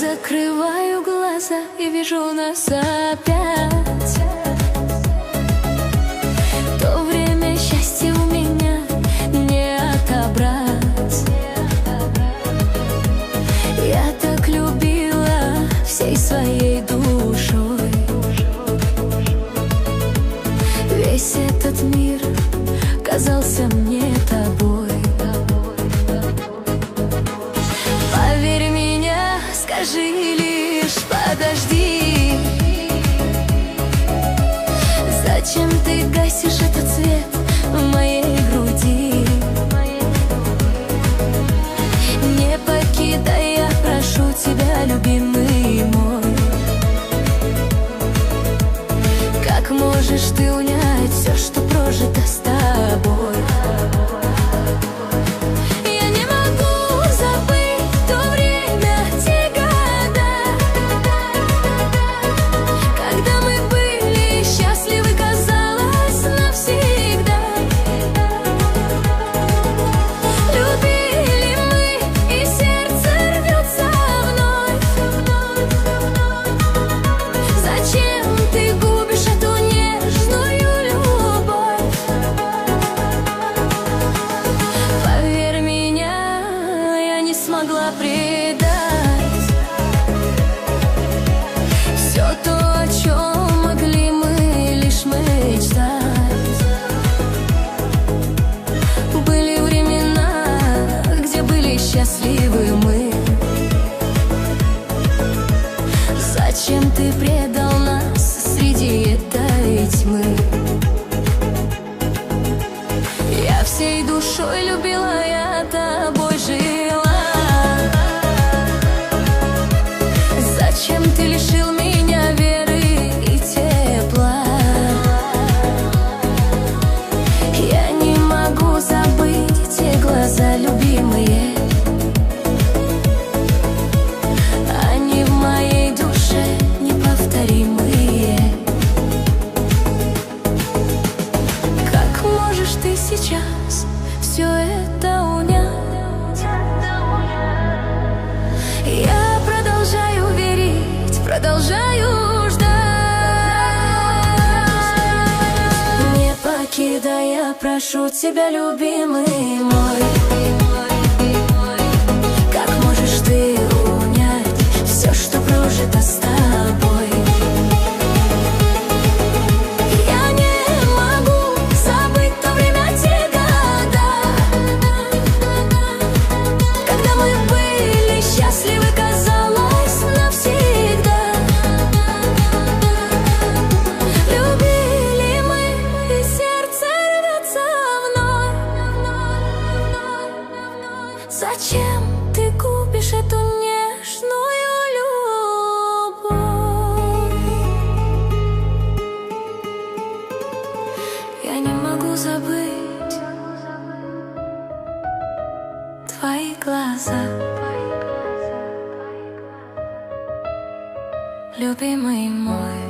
Закрываю глаза и вижу нас опять. То время счастья у меня не отобрать. Я так любила всей своей душой. Весь этот мир казался мне тобой. Поверь меня, скажи лишь подожди. Зачем ты гасишь этот свет в моей груди? Не покидай, я прошу тебя, любимый мой. Как можешь ты унять все, что прожито с тобой? Я не могу забыть то время, те года, когда мы были счастливы, казалось, навсегда. Любили мы, и сердце рвется вновь. Зачем ты губишь эту нежную любовь? Поверь меня, я не смогла предать все то, о чем могли мы лишь мечтать. Были времена, где были счастливы мы. Зачем ты предал нас среди этой тьмы? Я всей душой любила, я тобой жила. Зачем ты лишил меня веры и тепла? Я не могу забыть те глаза, любимые. Они в моей душе неповторимые. Как можешь ты сейчас все это унять? Я продолжаю верить, продолжаю ждать. Не покидай, я прошу тебя, любимый мой. Как можешь ты унять все, что прожито с тобой? Я не могу забыть то время, те года, когда мы были счастливы, казалось, навсегда. Любили мы, и сердце рвется вновь. Зачем ты губишь эту нежную любовь? Я не могу забыть твои глаза, любимый мой.